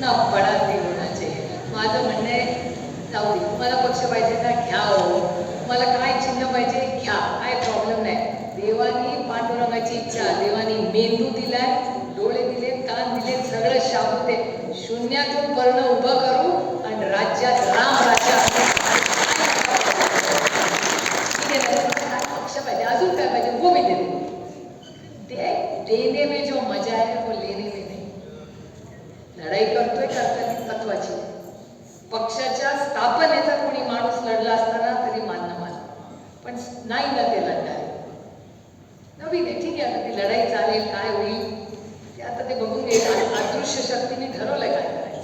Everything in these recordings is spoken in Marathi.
ना बडा ते होण्याचे. माझं म्हणणं आहे जाऊ दे, तुम्हाला पक्ष पाहिजे ना घ्या हो, मला काय चिन्ह पाहिजे घ्या, काय प्रॉब्लेम नाही. देवानी पांडुरंगाची इच्छा, देवानी मेंदू दिलाय, डोळे दिले, कान दिले, सगळं शाबूत आहे. शून्यातून पर्ण उभं करू आणि राज्यात राम राज्य पक्ष पाहिजे, अजून काय पाहिजे वो मी देते. देने में जो मजा आहे वो लेने में नाही. लढाई करतोय करताना तत्वाची. पक्षाच्या स्थापनेचा कोणी माणूस लढला असताना तरी मान्य मान, पण नाही ना ते लढणार नवीन आहे. ठीक आहे, आता ती लढाई चालेल, काय होईल ते आता ते बघून घेईल. अदृश्य शक्तीने ठरवलंय काय करायचं,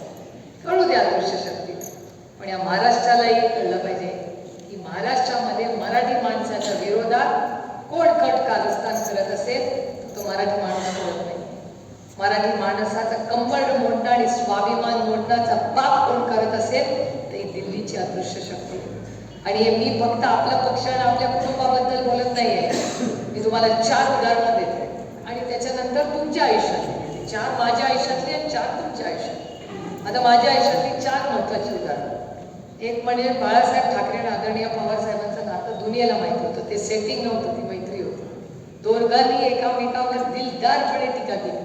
कळू दे अदृश्य शक्ती. पण या महाराष्ट्रालाही कळलं पाहिजे की महाराष्ट्रामध्ये मराठी माणसाच्या विरोधात कोण कट कारस्थान करत असेल तो मराठी माणूस करत नाही. मराठी माणसाचा कंबळ मोडणं आणि स्वाभिमान मोडण्याचा पाप कोण करत असेल तर ही दिल्लीची अदृश्य शक्ती. आणि हे मी फक्त आपला पक्ष आणि आपल्या कुटुंबाबद्दल बोलत नाहीये. मी तुम्हाला 4 उदाहरणं देते आणि त्याच्यानंतर तुमच्या आयुष्यातली 4 माझ्या आयुष्यातली आणि 4 तुमच्या आयुष्यात. आता माझ्या आयुष्यातली 4 महत्वाची उदाहरणं. एक म्हणजे बाळासाहेब ठाकरे आणि आदरणीय पवार साहेबांचं नातं दुनियेला माहिती होतं. ते सेटिंग नव्हतं, ती मैत्री होती. दोघांनी एकामेकावर दिलदारपणे टीका केली,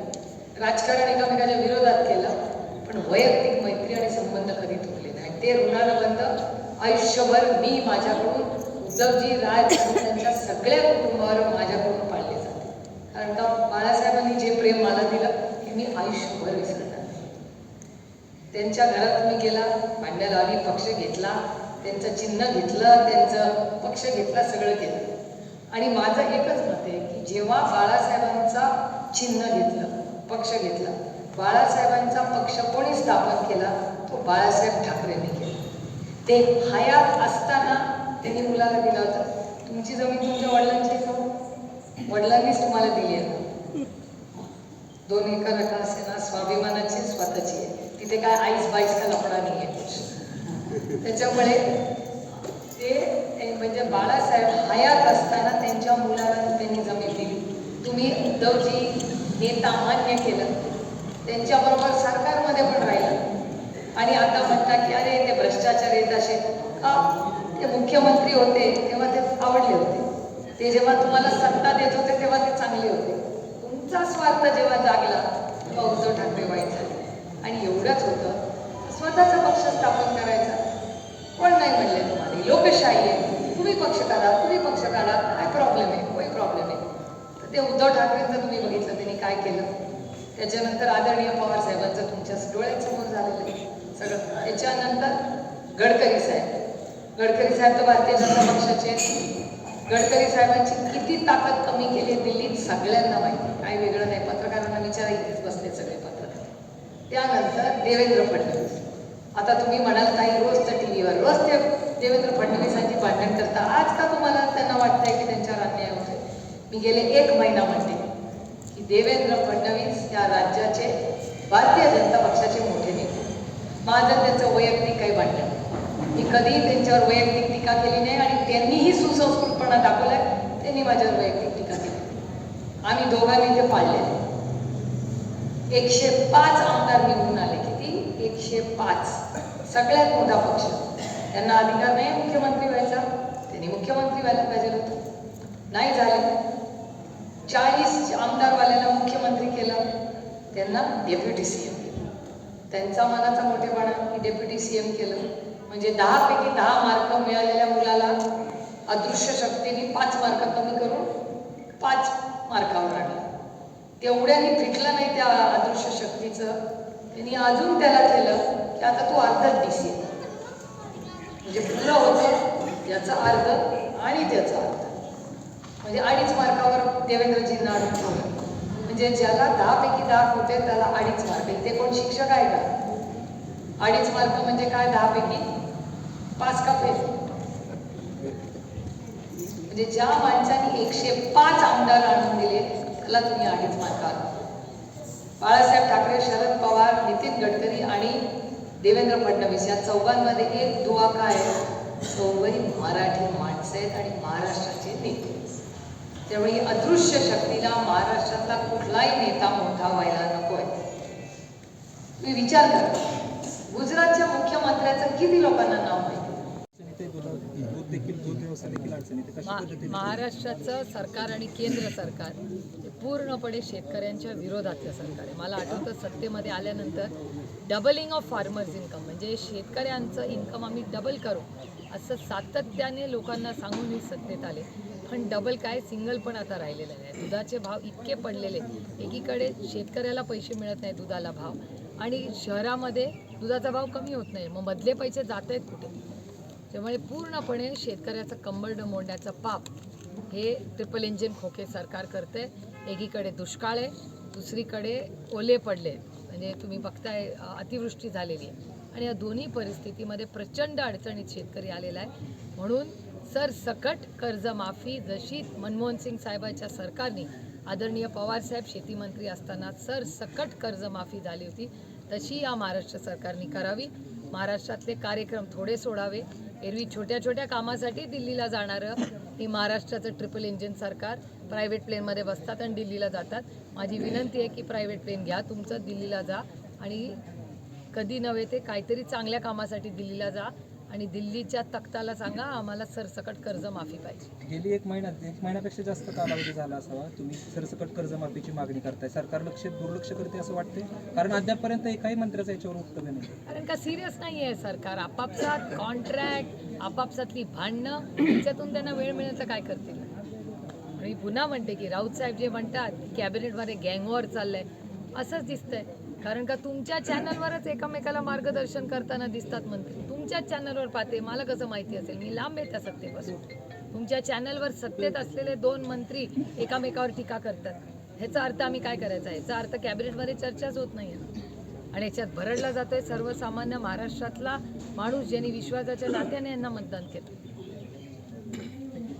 राजकारण एकामेकाच्या विरोधात केलं, पण वैयक्तिक मैत्री आणि संबंध कधी तुटले नाही. ते ऋणानं बंद आयुष्यभर मी माझ्याकडून उद्धवजी राज त्यांच्या सगळ्या कुटुंबावर माझ्याकडून पाळले जाते. कारण का बाळासाहेबांनी जे प्रेम मला दिलं हे मी आयुष्यभर विसरणार नाही. त्यांच्या घरात तुम्ही गेला, भांड्या लावली, पक्ष घेतला, त्यांचं चिन्ह घेतलं, त्यांचं पक्ष घेतला, सगळं केलं. आणि माझं एकच मत आहे की जेव्हा बाळासाहेबांचा चिन्ह घेतलं, पक्ष घेतला, बाळासाहेबांचा पक्ष कोणी स्थापन केला तो बाळासाहेब ठाकरेंनी केला. ते हयात असताना त्यांनी मुलाला दिला होता. तुमची जमीन तुमच्या वडिलांची आहे, वडिलांनीच तुम्हाला दिली आहे ना. 2 एकर रका असे ना, स्वाभिमानाची स्वतःची आहे. तिथे काय आईस बाईस का लपडा नाही आहे. त्याच्यामुळे ते म्हणजे बाळासाहेब हयात असताना त्यांच्या मुलाला त्यांनी जमीन दिली. तुम्ही उद्धवजी नेता मान्य केलं, त्यांच्याबरोबर सरकारमध्ये पण राहिलं आणि आता म्हणता की अरे ते भ्रष्टाचार येत असे का. ते मुख्यमंत्री होते तेव्हा ते आवडले होते, ते जेव्हा तुम्हाला सत्ता देत होते तेव्हा ते चांगले होते. तुमचा स्वार्थ जेव्हा जागला तेव्हा उद्धव ठाकरे वाईट झाले. आणि एवढंच होतं, स्वतःचा पक्ष स्थापन करायचा. कोण नाही म्हणले तुम्हाला, लोकशाही आहे, तुम्ही पक्ष काढा, तुम्ही पक्ष काढा, काय प्रॉब्लेम आहे, काही प्रॉब्लेम आहे. तर ते उद्धव ठाकरेंचं तुम्ही बघितलं त्यांनी काय केलं. त्याच्यानंतर आदरणीय पवार साहेबांचं तुमच्या डोळ्यासमोर झालेलं आहे सगळं. त्याच्यानंतर गडकरी साहेब तर भारतीय जनता पक्षाचे. गडकरी साहेबांची किती ताकद कमी केली दिल्लीत सगळ्यांना माहिती, काही वेगळं नाही. पत्रकारांना विचारा, इथेच बसले सगळे पत्रकार. त्यानंतर देवेंद्र फडणवीस. आता तुम्ही म्हणाल काही रोज तर टीव्हीवर रोज ते देवेंद्र फडणवीसांची भांडण करता. आज का तुम्हाला त्यांना वाटतंय की त्यांच्यावर अन्याय होतोय. मी गेले 1 महिना म्हणते की देवेंद्र फडणवीस या राज्याचे भारतीय जनता पक्षाचे मोठे नेते. माझं त्यांचं वैयक्तिक काही भांडण, मी कधीही त्यांच्यावर वैयक्तिक टीका केली नाही आणि त्यांनीही सुसंस्कृतपणा दाखवलाय. त्यांनी माझ्यावर वैयक्तिक टीका केली, आम्ही दोघांनी ते पाळले. 105 आमदार निवडून आले. किती? 105. सगळ्यात मोठा पक्ष. त्यांना अधिकार नाही मुख्यमंत्री व्हायचा, त्यांनी मुख्यमंत्री व्हायला पाहिजे होतं, नाही झाले. 40 आमदारवाल्याला मुख्यमंत्री केलं, त्यांना डेप्युटी सीएम केलं. त्यांचा मनाचा मोठेपणा की डेप्युटी सीएम केलं म्हणजे 10 पैकी 10 मार्क मिळालेल्या मुलाला अदृश्य शक्तीने 5 मार्क कमी करून 5 मार्कावर आणलं. तेवढ्यानी फिटलं नाही त्या अदृश्य शक्तीचं, त्यांनी अजून त्याला केलं की आता तू अर्धच DC आहे. म्हणजे पुरं होतं याचा अर्ध आणि त्याचा अर्ध, म्हणजे 2.5 मार्कावर देवेंद्रजींना अडून ठेवलं. म्हणजे ज्याला 10 पैकी 10 होते त्याला 2.5 मार्क. ते कोण शिक्षक आहे का? 2.5 मार्क म्हणजे काय? 10 पैकी 5 का फेल. म्हणजे ज्या माणसाने 105 आमदार आणून दिले त्याला तुम्ही 2.5 मार्क आला. बाळासाहेब ठाकरे, शरद पवार, नितीन गडकरी आणि देवेंद्र फडणवीस या चौघांमध्ये एक दुवा काय? चौघही मराठी माणसं आहेत आणि महाराष्ट्राचे नेते. त्यामुळे अदृश्य शक्तीला महाराष्ट्रातला कुठलाही नेता मोठा व्हायला नको आहे. तुम्ही विचार करा, गुजरातच्या मुख्यमंत्र्याचं किती लोकांना नाव माहिती? महाराष्ट्राचं सरकार आणि केंद्र सरकार हे पूर्णपणे शेतकऱ्यांच्या विरोधातलं सरकार आहे. मला आठवतं सत्तेमध्ये आल्यानंतर डबलिंग ऑफ फार्मर्स इन्कम म्हणजे शेतकऱ्यांचं इन्कम आम्ही डबल करू असं सातत्याने लोकांना सांगून मी सत्तेत आले. पण डबल काय, सिंगल पण आता राहिलेलं नाही. दुधाचे भाव इतके पडलेले, एकीकडे शेतकऱ्याला पैसे मिळत नाही दुधाला भाव, आणि शहरामध्ये दुधाचा भाव कमी होत नाही, मग मधले पैसे जात आहेत कुठे? त्यामुळे पूर्णपणे शेतकऱ्याचं कंबरड मोडण्याचं पाप हे ट्रिपल इंजिन खोके सरकार करते. एकीकडे दुष्काळ आहे, दुसरीकडे ओले पडले, म्हणजे तुम्ही बघताय अतिवृष्टी झालेली आहे, आणि या दोन्ही परिस्थितीमध्ये प्रचंड अडचणीत शेतकरी आलेला आहे. म्हणून सरसकट कर्जमाफी जशी मनमोहन सिंग साहेबांच्या सरकारने, आदरणीय पवारसाहेब शेतीमंत्री असताना सरसकट कर्जमाफी झाली होती, तशी या महाराष्ट्र सरकारने करावी. महाराष्ट्रातले कार्यक्रम थोडे सोडावे. एरवी छोट्या छोट्या कामासाठी दिल्लीला जाणारं हे महाराष्ट्राचं ट्रिपल इंजिन सरकार प्रायव्हेट प्लेनमध्ये बसतात आणि दिल्लीला जातात. माझी विनंती आहे की प्रायव्हेट प्लेन घ्या तुमचं, दिल्लीला जा, आणि कधी नव्हे ते काहीतरी चांगल्या कामासाठी दिल्लीला जा, आणि दिल्लीच्या तख्ताला सांगा आम्हाला सरसकट कर्जमाफी पाहिजे. गेली एक महिन्यापेक्षा जास्त कालावधी झाला असावा तुम्ही सरसकट कर्जमाफीची मागणी करताय. सरकार दुर्लक्ष करते असं वाटते, कारण अद्यापपर्यंत एकाही मंत्र्याचं याच्यावर वक्तव्य नाही. कारण का सिरियस नाही आहे सरकार. आपापसात कॉन्ट्रॅक्ट, आपापसातली भांडणं, त्याच्यातून त्यांना वेळ मिळेल तर काय करतील. आणि पुन्हा म्हणते की राऊत साहेब जे म्हणतात कॅबिनेटमध्ये गँगवॉर चाललंय, असंच दिसतंय. कारण का तुमच्या चॅनलवरच एकमेकाला मार्गदर्शन करताना दिसतात मंत्री. तुमच्याच चॅनलवर पाहते, मला कसं माहिती असेल, मी लांब आहे त्या सत्तेपासून. तुमच्या चॅनलवर सत्तेत असलेले 2 मंत्री एकामेकावर टीका करतात, ह्याचा अर्थ आम्ही काय करायचा आहे? याचा अर्थ कॅबिनेटमध्ये चर्चाच होत नाही आहे, आणि याच्यात भरडला जातोय सर्वसामान्य महाराष्ट्रातला माणूस, ज्यांनी विश्वासाच्या नात्याने यांना मतदान केलं.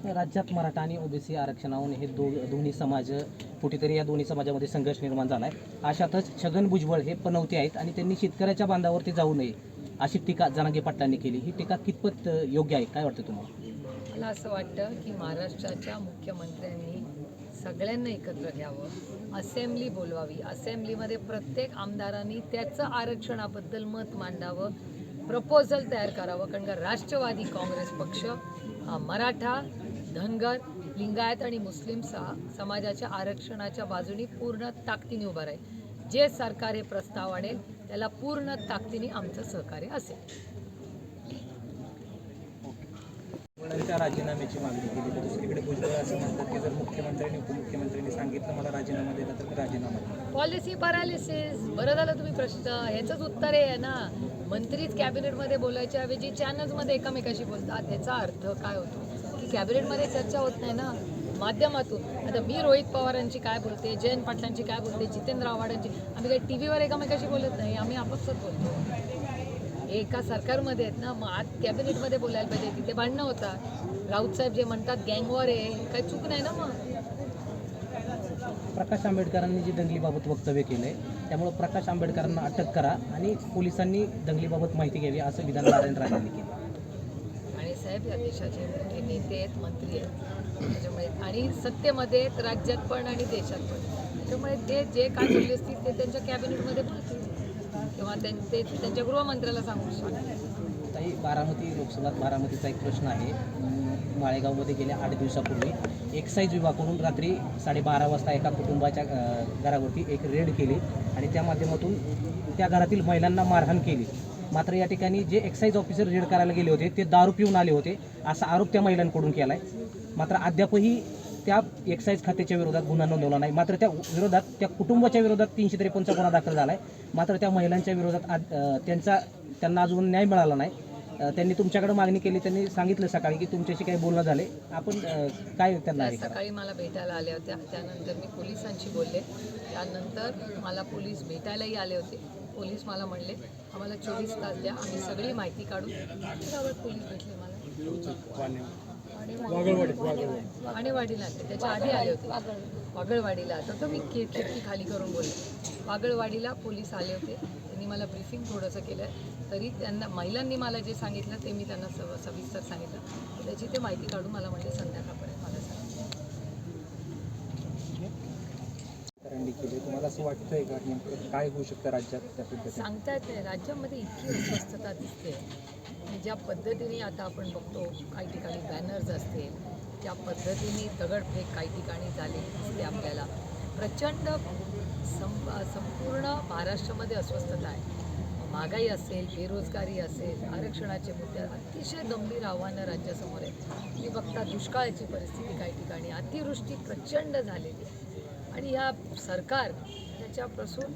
राज्यात मराठा आणि ओबीसी आरक्षणावरून हे दोन्ही समाज कुठेतरी या दोन्ही समाजामध्ये संघर्ष निर्माण झाला आहे. अशातच छगन भुजबळ हे पनवते आहेत आणि त्यांनी शेतकऱ्याच्या बांधावरती जाऊ नये अशी टीका जरांगे पाटलांनी केली. ही टीका कितपत योग्य आहे, काय वाटतं तुम्हाला? मला असं वाटतं की महाराष्ट्राच्या मुख्यमंत्र्यांनी सगळ्यांना एकत्र घ्यावं, असेंब्ली बोलवावी, असेंब्लीमध्ये प्रत्येक आमदारांनी त्याचं आरक्षणाबद्दल मत मांडावं, प्रपोजल तयार करावं. कारण का राष्ट्रवादी काँग्रेस पक्ष हा मराठा, धनगर, लिंगायत आणि मुस्लिम समाजाच्या आरक्षणाच्या बाजूनी पूर्ण ताकदीने उभा राहील. जे सरकार हे प्रस्ताव आणेल त्याला पूर्ण ताकदीने आमचं सहकार्य असेल. त्या राजीनाम्याची मागणी केली तर दुसरीकडे भुजबळ असं म्हणतात की जर मुख्यमंत्र्यांनी उपमुख्यमंत्र्यांनी सांगितलं मला राजीनामा दिला तर मी राजीनामा दिला. Policy paralysis. बरं झालं तुम्ही प्रश्न ह्याचंच उत्तर आहे ना. मंत्रीच कॅबिनेटमध्ये बोलायच्या ऐवजी चॅनल्समध्ये एकामेकाशी बोलतात. ह्याचा अर्थ काय होतो की कॅबिनेटमध्ये चर्चा होत नाही ना, माध्यमातून. आता मी रोहित पवारांची काय बोलते, जयंत पाटलांची काय बोलते, जितेंद्र आव्हाडांची, आम्ही काही टी व्हीवर एकामेकाशी बोलत नाही, आम्ही आपापसात बोलतो. एका सरकारमध्ये आहेत ना, मग आज कॅबिनेटमध्ये बोलायला पाहिजे. तिथे भांडणं होतात. राऊत साहेब जे म्हणतात गँगवॉर आहे, काही चूक नाही ना. मग प्रकाश आंबेडकरांनी जी दंगलीबाबत वक्तव्य केलं आहे त्यामुळे प्रकाश आंबेडकरांना अटक करा आणि पोलिसांनी दंगलीबाबत माहिती घ्यावी असं विधान नारायण राणेंनी केलं. आणि साहेब या देशाचे मोठे नेते आहेत, मंत्री आहेत, त्याच्यामुळे आणि सत्तेमध्ये आहेत, राज्यात पण आणि देशात पण. त्याच्यामुळे ते जे काय बोलले असतील ते त्यांच्या कॅबिनेटमध्ये बोलतील किंवा ते त्यांच्या गृहमंत्र्याला सांगू शकतात. ताई, बारामती लोकसभा, बारामतीचा एक प्रश्न आहे. माळेगावमध्ये गेल्या 8 दिवसापूर्वी एक्साईज विभागाकडून रात्री 12:30 वाजता एका कुटुंबाच्या घरावरती एक रेड केली आणि त्या माध्यमातून त्या घरातील महिलांना मारहाण केली. मात्र या ठिकाणी जे एक्साईज ऑफिसर रेड करायला गेले होते ते दारू पिऊन आले होते असा आरोप त्या महिलांकडून केला आहे. मात्र अद्यापही त्या एक्साईज खात्याच्या विरोधात गुन्हा नोंदवला नाही. मात्र त्या विरोधात, त्या कुटुंबाच्या विरोधात 353चा गुन्हा दाखल झाला आहे. मात्र त्या महिलांच्या विरोधात त्यांना अजून न्याय मिळाला नाही. त्यांनी तुमच्याकडे मागणी केली. त्यांनी सांगितलं सकाळी की तुमच्याशी काही बोलणं झाले, आपण काय त्यांना सकाळी मला भेटायला आल्या होत्या. त्यानंतर मी पोलिसांशी बोलले. त्यानंतर मला पोलीस भेटायलाही आले होते. पोलीस मला म्हणले आम्हाला 24 तास द्या, आम्ही सगळी माहिती काढू. त्यावर पोलीस भेटले मला वागळवाडीला. त्याच्या आधी आले होते वागळवाडीला. तर मी खिडकी खाली करून बोलले. वागळवाडीला पोलीस आले होते. त्यांनी मला ब्रीफिंग थोडंसं केलं. तरी त्यांना, महिलांनी मला जे सांगितलं ते मी त्यांना सविस्तर सांगितलं. त्याची ते माहिती काढून मला म्हणजे संध्याकाळपर्यंत मला सांगितलं. मागणी केली. तुम्हाला असं वाटतंय का नेमकं काय होऊ शकतं राज्यात त्या पद्धतीने? सांगता येत नाही. राज्यामध्ये इतकी अस्वस्थता दिसते की ज्या पद्धतीने आता आपण बघतो काही ठिकाणी बॅनर्स असतील, त्या पद्धतीने दगडफेक काही ठिकाणी झाली दिसते आपल्याला. प्रचंड संपूर्ण महाराष्ट्रामध्ये अस्वस्थता आहे. महागाई असेल, बेरोजगारी असेल, आरक्षणाचे मुद्दे, अतिशय गंभीर आव्हानं राज्यासमोर आहे. मी बघता दुष्काळाची परिस्थिती काही ठिकाणी, अतिवृष्टी प्रचंड झालेली आहे. आणि ह्या सरकार ह्याच्यापासून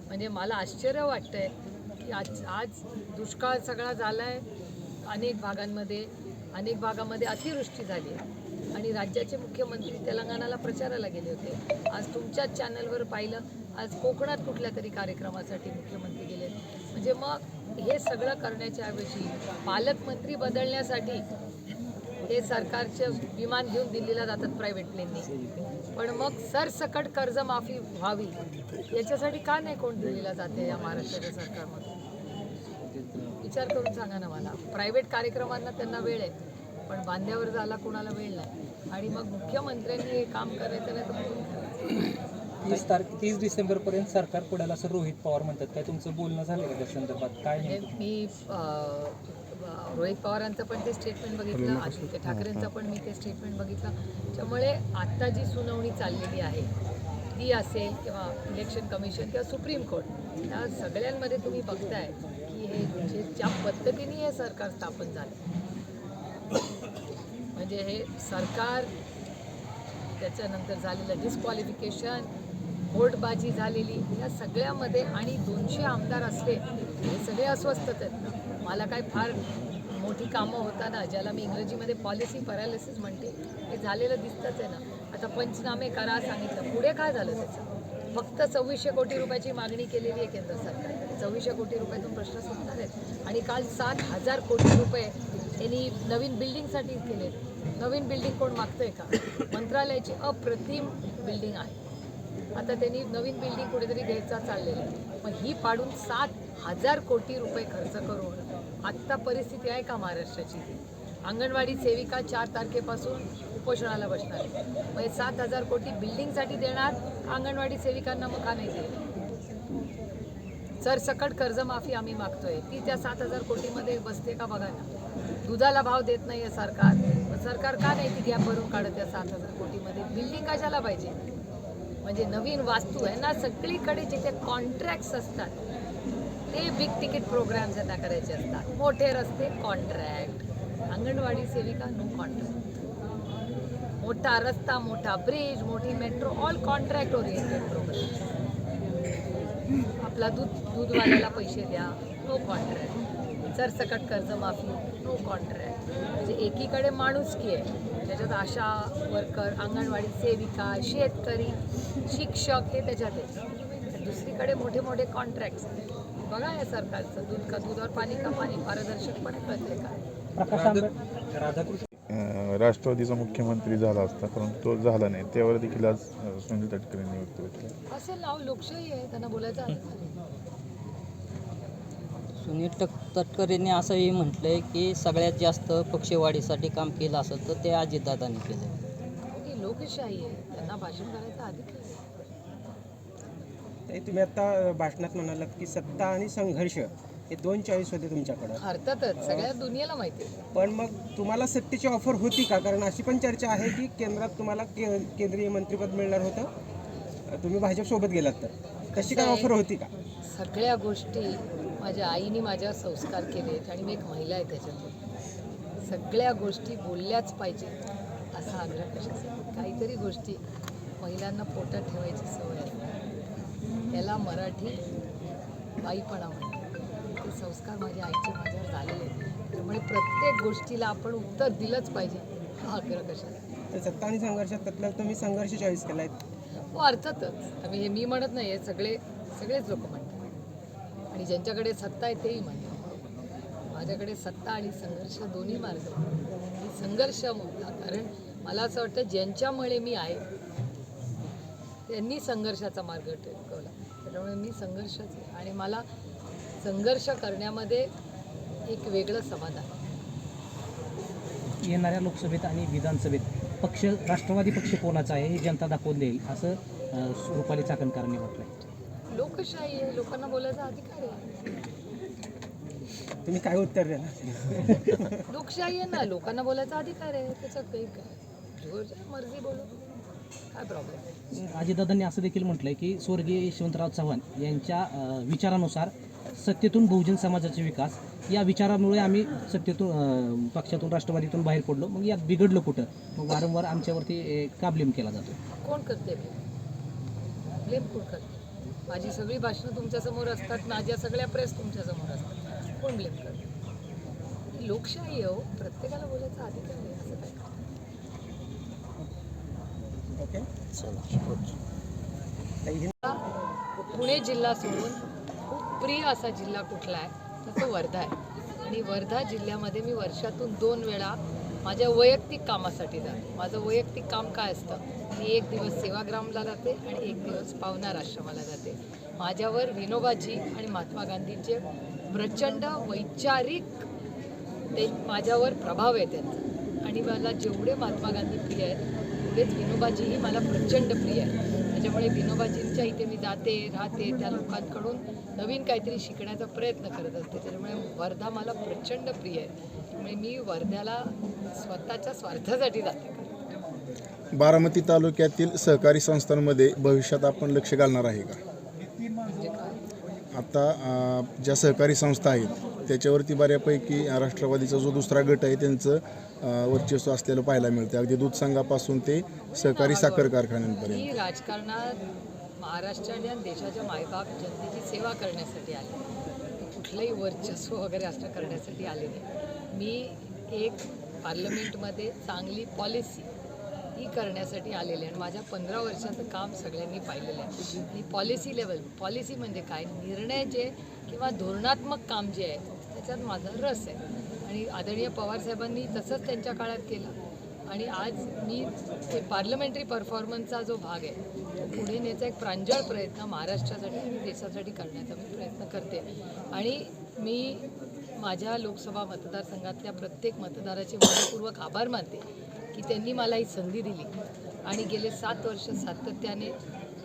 म्हणजे मला आश्चर्य वाटतं आहे की आज दुष्काळ सगळा झाला आहे अनेक भागामध्ये अतिवृष्टी झाली आहे आणि राज्याचे मुख्यमंत्री तेलंगणाला प्रचाराला गेले होते. आज तुमच्याच चॅनलवर पाहिलं, आज कोकणात कुठल्या तरी कार्यक्रमासाठी मुख्यमंत्री गेले. म्हणजे मग हे सगळं करण्याच्या ऐवजी पालकमंत्री बदलण्यासाठी हे सरकारचे विमान घेऊन दिल्लीला जातात प्रायव्हेट प्लेननी. पण मग सरसकट कर्जमाफी व्हावी याच्यासाठी का नाही कोण दिल्लीला जाते या महाराष्ट्राच्या सरकारमध्ये? विचार करून सांगा ना मला. प्रायव्हेट कार्यक्रमांना त्यांना वेळ आहे पण बांध्यावर जायला कोणाला वेळ नाही. आणि मग मुख्यमंत्र्यांनी हे काम करायचं नाही तर कुठून? 30 डिसेंबरपर्यंत सरकार पडेल असं रोहित पवार म्हणतात. काय तुमचं बोलणं झालं का त्या संदर्भात? काय म्हणजे मी रोहित पवारांचं पण ते स्टेटमेंट बघितलं, आदित्य ठाकरेंचं पण मी ते स्टेटमेंट बघितलं. त्यामुळे आत्ता जी सुनावणी चाललेली आहे ती असेल किंवा इलेक्शन कमिशन किंवा सुप्रीम कोर्ट, या सगळ्यांमध्ये तुम्ही बघताय की हे ज्या पद्धतीने हे सरकार स्थापन झालं, म्हणजे हे सरकार त्याच्यानंतर झालेलं डिस्क्वालिफिकेशन, वोटबाजी झालेली, या सगळ्यामध्ये आणि 200 आमदार असले हे सगळे अस्वस्थच आहेत. मला काय फार मोठी कामं होताना ज्याला मी इंग्रजीमध्ये पॉलिसी पॅरालिसिस म्हणते हे झालेलं दिसतंच आहे ना. आता पंचनामे करा सांगितलं, पुढे काय झालं त्याचं? फक्त 2400 कोटी रुपयाची मागणी केलेली आहे केंद्र सरकारने. 2400 कोटी रुपयातून प्रश्न सुटणार आहेत. आणि काल 7,000 कोटी रुपये त्यांनी नवीन बिल्डिंगसाठी केले. नवीन बिल्डिंग कोण मागतंय का? मंत्रालयाची अप्रतिम बिल्डिंग आहे. आता त्यांनी नवीन बिल्डिंग कुठेतरी घ्यायचा चाललेला आहे. मग ही पाडून 7,000 कोटी रुपये खर्च करून आत्ता परिस्थिती आहे का महाराष्ट्राची? अंगणवाडी सेविका 4 तारखेपासून उपोषणाला बसणार आहे. मग हे 7,000 कोटी बिल्डिंगसाठी देणार, अंगणवाडी सेविकांना मग का नाही देणार? सरसकट कर्जमाफी आम्ही मागतोय, ती त्या 7,000 कोटीमध्ये बसते का बघा ना. दुधाला भाव देत नाही आहे सरकार, सरकार का नाही ती गॅप भरून काढत त्या 7,000 कोटीमध्ये? बिल्डिंग कशाला पाहिजे? म्हणजे नवीन वास्तू आहे ना, सगळीकडे जिथे कॉन्ट्रॅक्ट्स असतात ते बिग तिकीट प्रोग्राम्स आता करायचे असतात. मोठे रस्ते कॉन्ट्रॅक्ट, अंगणवाडी सेविका नो कॉन्ट्रॅक्ट. मोठा रस्ता, मोठा ब्रिज, मोठी metro, all contract oriented program. आपला दूधवाल्याला पैसे द्या, नो कॉन्ट्रॅक्ट. सरसकट कर्जमाफी, नो कॉन्ट्रॅक्ट. म्हणजे एकीकडे माणुसकी आहे, त्याच्यात आशा वर्कर, अंगणवाडी सेविका, शेतकरी, शिक्षक हे त्याच्यात आहे. दुसरीकडे मोठे मोठे कॉन्ट्रॅक्ट्स. बघा या सरकारचं दूध का दुधावर पाणी का पाणी, पारदर्शकपणे कळते का? राष्ट्रवादीचा मुख्यमंत्री झाला असता परंतु तो झाला नाही, त्यावर देखील आज सुनील तटकरेंनी वक्तव्य केलं. असेल नाव, लोकशाही आहे, त्यांना बोलायचं अधिकार आहे. सुनील तटकरेंनी असंही म्हटलंय की सगळ्यात जास्त पक्षवाढीसाठी काम केलं असेल तर ते अजितदादांनी केलं. ही लोकशाही आहे, त्यांना भाषण करायचा अधिकार आहे. तुम्ही आता भाषणात म्हणालात की सत्ता आणि संघर्ष हे 2 चॉईस होते तुमच्याकडं. अर्थातच सगळ्या दुनियेला माहिती आहे. पण मग तुम्हाला सत्तेची ऑफर होती का? कारण अशी पण चर्चा आहे की केंद्रात तुम्हाला केंद्रीय मंत्रिपद मिळणार होतं, तुम्ही भाजपसोबत गेलात तर. तशी काय ऑफर होती का? सगळ्या गोष्टी माझ्या आईने माझ्यावर संस्कार केलेत आणि मी एक महिला आहे त्याच्यातून. सगळ्या गोष्टी बोलल्याच पाहिजे असा आग्रह कशाचा? काहीतरी गोष्टी महिलांना पोटात ठेवायची सवय आहे, त्याला मराठी बाईपणा म्हणतात. ते संस्कार माझ्या आईचे माझ्यावर झालेले आहेत. त्यामुळे प्रत्येक गोष्टीला आपण उत्तर दिलंच पाहिजे हा आग्रह कशाला? तर सत्ता आणि संघर्षात त्यातला तुम्ही संघर्ष चॉईस केलाय. हो अर्थातच. हे मी म्हणत नाही आहे, सगळेच लोक म्हणतात आणि ज्यांच्याकडे सत्ता आहे तेही म्हणतात. माझ्याकडे सत्ता आणि संघर्ष दोन्ही मार्ग आहेत. संघर्ष मोठा, कारण मला असं वाटतं ज्यांच्यामुळे मी आहे त्यांनी संघर्षाचा मार्ग टिकवला. त्याच्यामुळे मी संघर्षच आहे आणि मला संघर्ष करण्यामध्ये एक वेगळं समाधान आहे. येणाऱ्या लोकसभेत आणि विधानसभेत पक्ष राष्ट्रवादी पक्ष कोणाचा आहे हे जनता दाखवून देईल असं रुपाली चाकणकरांनी म्हटलंय. लोकशाही आहे, लोकांना बोलायचा अधिकार आहे. तुम्ही काय उत्तर देणार? लोकशाही आहे ना, लोकांना बोलायचा अधिकार आहे. त्याचं काही काय जो मर्जी बोलू, काय प्रॉब्लेम. अजितदादांनी असं देखील म्हटलंय की स्वर्गीय यशवंतराव चव्हाण यांच्या विचारानुसार सत्तेतून बहुजन समाजाचे विकास या विचारामुळे आम्ही सत्तेतून पक्षातून राष्ट्रवादीतून बाहेर पडलो, मग यात बिघडलं कुठं, मग वारंवार आमच्यावरती का ब्लेम केला जातो. कोण करते ब्लेम कोण करते? माझी सगळी भाषणं तुमच्यासमोर असतात, माझ्या सगळ्या प्रेस तुमच्यासमोर असतात. कोण ब्लेम करते? ही लोकशाही आहे हो, प्रत्येकाला बोलायचा अधिकार आहे. असं काय ओके. पुणे जिल्हा सोडून खूप प्रिय असा जिल्हा कुठला आहे तर तो वर्धा आहे. आणि वर्धा जिल्ह्यामध्ये मी वर्षातून 2 वेळा माझ्या वैयक्तिक कामासाठी जाते. माझं वैयक्तिक काम काय असतं, मी 1 दिवस सेवाग्रामला जाते आणि 1 दिवस पवनार आश्रमाला जाते. माझ्यावर विनोबाजी आणि महात्मा गांधींचे प्रचंड वैचारिक ते माझ्यावर प्रभाव आहे त्यांचा. आणि मला जेवढे महात्मा गांधी प्रिय आहेत तेवढेच विनोबाजीही मला प्रचंड प्रिय आहे. त्याच्यामुळे विनोबाजींच्या इथे मी जाते, राहते, त्या लोकांकडून नवीन काहीतरी शिकण्याचा प्रयत्न करत असते. त्याच्यामुळे वर्धा मला प्रचंड प्रिय आहे. त्यामुळे मी वर्ध्याला स्वतःच्या स्वार्थासाठी जाते. बारामती तालुक्यातील सहकारी संस्थांमध्ये भविष्यात आपण लक्ष घालणार आहे का? म्हणजे काय? आता ज्या सहकारी संस्था आहेत त्याच्यावरती बऱ्यापैकी राष्ट्रवादीचा जो दुसरा गट आहे त्यांचं वर्चस्व असलेलं पाहायला मिळतं, अगदी दूध संघापासून ते सहकारी साखर कारखान्यांपर्यंत. मी राजकारणात महाराष्ट्राने आणि देशाच्या मायबाप जनतेची सेवा करण्यासाठी आले, कुठलंही वर्चस्व वगैरे असं करण्यासाठी आले नाही. मी एक पार्लमेंटमध्ये चांगली पॉलिसी ही करण्यासाठी आलेले आणि माझ्या 15 वर्षाचं काम सगळ्यांनी पाहिलेलं आहे. आणि पॉलिसी लेवल, पॉलिसी म्हणजे काय, निर्णय जे किंवा धोरणात्मक काम जे आहे त्याच्यात माझा रस आहे. आणि आदरणीय पवारसाहेबांनी तसंच त्यांच्या काळात केलं. आणि आज मी ते पार्लमेंटरी परफॉर्मन्सचा जो भाग आहे तो पुढे नेण्याचा एक प्रांजळ प्रयत्न महाराष्ट्रासाठी आणि देशासाठी करण्याचा मी प्रयत्न करते. आणि मी माझ्या लोकसभा मतदारसंघातल्या प्रत्येक मतदाराचे मनपूर्वक आभार मानते की त्यांनी मला ही संधी दिली. आणि गेले 7 वर्ष सातत्याने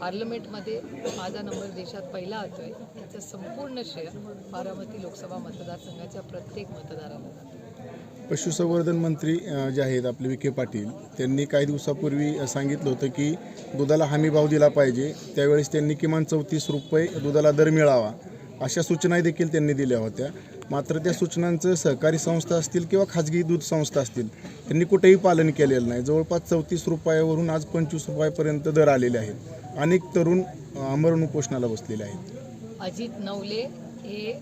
पार्लमेंटमध्ये माझा नंबर देशात पहिला येतो आहे. याचं संपूर्ण श्रेय बारामती लोकसभा मतदारसंघाच्या प्रत्येक मतदाराला जातं. पशुसंवर्धन मंत्री जे आहेत आपले विखे पाटील, त्यांनी काही दिवसापूर्वी सांगितलं होतं की दुधाला हमी भाव दिला पाहिजे. त्यावेळेस त्यांनी किमान 34 रुपये दुधाला दर मिळावा अशा सूचनाही देखील त्यांनी दिल्या होत्या. मात्र त्या सूचनांचं सहकारी संस्था असतील किंवा खाजगी दूध संस्था असतील त्यांनी कुठेही पालन केलेलं नाही. जवळपास 34 रुपयावरून आज 25 रुपयापर्यंत दर आलेले आहेत. अनेक तरुण आमरण उपोषणाला बसलेले आहेत. अजित नवले हे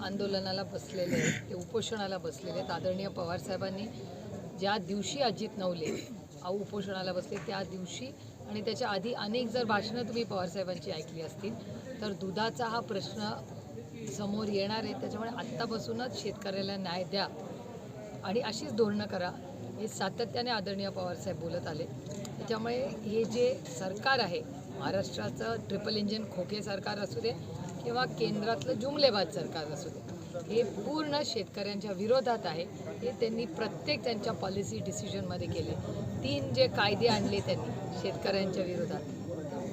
आंदोलनाला बसलेले आहेत, ते उपोषणाला बसलेले आहेत. आदरणीय पवारसाहेबांनी ज्या दिवशी अजित नवले उपोषणाला बसले त्या दिवशी आणि त्याच्या आधी अनेक जर भाषणं तुम्ही पवारसाहेबांची ऐकली असतील तर दुधाचा हा प्रश्न समोर येणार आहे. त्याच्यामुळे आत्तापासूनच शेतकऱ्याला न्याय द्या आणि अशीच धोरणं करा हे सातत्याने आदरणीय पवारसाहेब बोलत आले. त्याच्यामुळे हे जे सरकार आहे महाराष्ट्राचं ट्रिपल इंजिन खोके सरकार असू दे किंवा केंद्रातलं जुमलेबाज सरकार असू दे, हे पूर्ण शेतकऱ्यांच्या विरोधात आहे. हे त्यांनी प्रत्येक त्यांच्या पॉलिसी डिसिजनमध्ये केले. 3 जे कायदे आणले त्यांनी शेतकऱ्यांच्या विरोधात,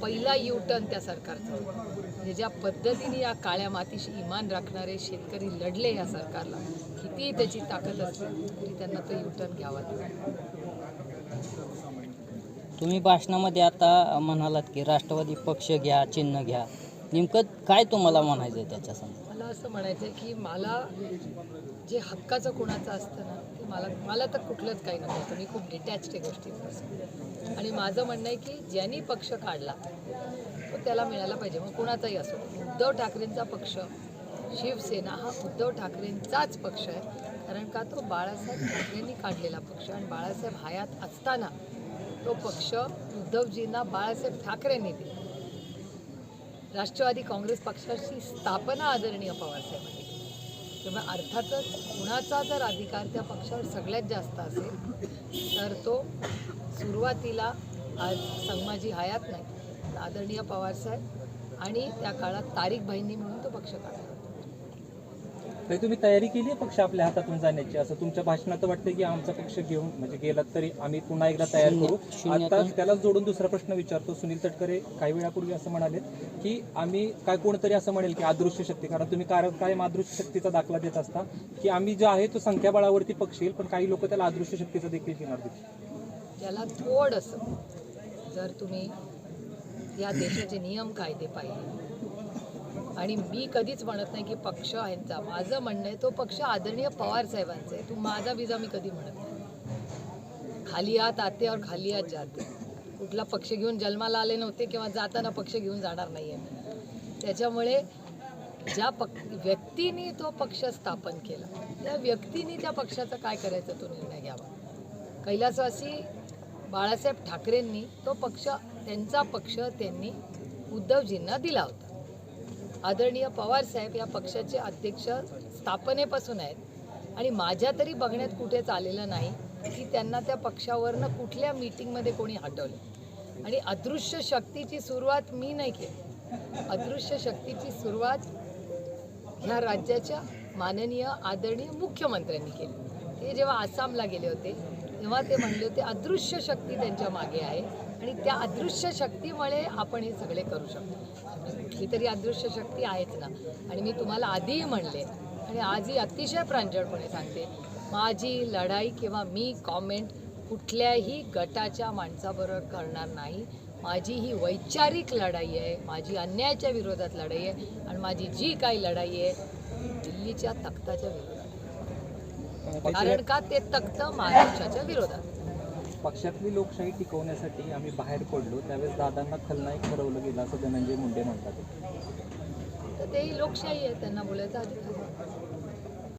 पहिला U-टर्न त्या सरकारचा. म्हणजे ज्या पद्धतीने या काळ्या मातीशी इमान राखणारे शेतकरी लढले या सरकारला, कितीही त्याची ताकद असली तरी त्यांना तो U-टर्न घ्यावा लागला. तुम्ही भाषणामध्ये आता म्हणालात की राष्ट्रवादी पक्ष घ्या, चिन्ह घ्या, नेमकं काय तुम्हाला म्हणायचं आहे त्याच्यासमोर? मला असं म्हणायचं आहे की मला जे हक्काचं कोणाचं असतं ना ते मला तर कुठलंच काही नव्हतं. मी खूप डिटॅच्ड आहे गोष्टींपासून. आणि माझं म्हणणं आहे की ज्यांनी पक्ष काढला तो त्याला मिळाला पाहिजे, मग कोणाचाही असो. उद्धव ठाकरेंचा पक्ष, शिवसेना हा उद्धव ठाकरेंचाच पक्ष आहे. कारण का तो बाळासाहेब ठाकरेंनी काढलेला पक्ष आणि बाळासाहेब हयात असताना तो पक्ष उद्धवजींना बाळासाहेब ठाकरेंनी दिला. राष्ट्रवादी काँग्रेस पक्षाची स्थापना आदरणीय पवारसाहेबांनी केली. त्यामुळे अर्थातच कुणाचा जर अधिकार त्या पक्षावर सगळ्यात जास्त असेल तर तो सुरुवातीला आज संगमाजी हयात नाही, आदरणीय पवारसाहेब आणि त्या काळात तारीखबाईंनी म्हणून तो पक्ष काढला. काही तुम्ही तयारी केली आहे पक्ष आपल्या हातातून जाण्याची, असं तुमच्या भाषणात वाटतं की आमचा पक्ष घेऊन म्हणजे गेलात तरी आम्ही पुन्हा एकदा तयार करू? आता त्याला जोडून दुसरा प्रश्न विचारतो. सुनील तटकरे काही वेळापूर्वी असं म्हणाले की आम्ही काय कोणतरी असं म्हणेल की अदृश्य शक्ती, कारण तुम्ही कायम अदृश्य शक्तीचा दाखला देत असता की आम्ही जे आहे तो संख्याबळावरती पक्ष येईल, पण काही लोक त्याला अदृश्य शक्तीचा देखील किनार देतील. त्याला थोडंसं जर तुम्ही या देशाचे नियम कायदे पाहिले, आणि मी कधीच म्हणत नाही की पक्ष यांचा, माझं म्हणणं आहे तो पक्ष आदरणीय पवार साहेबांचा आहे. तू माझा बिजा मी कधी म्हणत नाही. खाली आत आते और खाली आत जाते. कुठला पक्ष घेऊन जन्माला आले नव्हते किंवा जाताना पक्ष घेऊन जाणार नाही आहे. त्याच्यामुळे ज्या व्यक्तीने तो पक्ष स्थापन केला त्या व्यक्तीने त्या पक्षाचं काय करायचं तो निर्णय घ्यावा. कैलासवासी बाळासाहेब ठाकरेंनी तो पक्ष, त्यांचा पक्ष त्यांनी उद्धवजींना दिला होता. आदरणीय पवारसाहेब या पक्षाचे अध्यक्ष स्थापनेपासून आहेत आणि माझ्या तरी बघण्यात कुठेच आलेलं नाही की त्यांना त्या पक्षावरनं कुठल्या मीटिंगमध्ये कोणी हटवलं. आणि अदृश्य शक्तीची सुरुवात मी नाही केली. अदृश्य शक्तीची सुरुवात ह्या राज्याच्या माननीय आदरणीय मुख्यमंत्र्यांनी केली. ते जेव्हा आसामला गेले होते तेव्हा ते म्हणले होते अदृश्य शक्ती त्यांच्या मागे आहे आणि त्या अदृश्य शक्तीमुळे आपण हे सगळे करू शकतो. कुठली तरी अदृश्य शक्ती आहेच ना. आणि मी तुम्हाला आधीही म्हणले आणि आजही अतिशय प्रांजळपणे सांगते, माझी लढाई किंवा मी कॉमेंट कुठल्याही गटाच्या माणसाबरोबर करणार नाही. माझी ही वैचारिक लढाई आहे, माझी अन्यायाच्या विरोधात लढाई आहे आणि माझी जी काही लढाई आहे दिल्लीच्या तख्ताच्या विरोधात. कारण का ते तख्त महाराष्ट्राच्या विरोधात. पक्षातली लोकशाही टिकवण्यासाठी आम्ही बाहेर पडलो, त्यावेळेस दादांना खलनायक ठरवलं गेलं असं धनंजय मुंडे म्हणतात. तर तेही लोकशाही आहे, त्यांना बोलायचा अधिकार.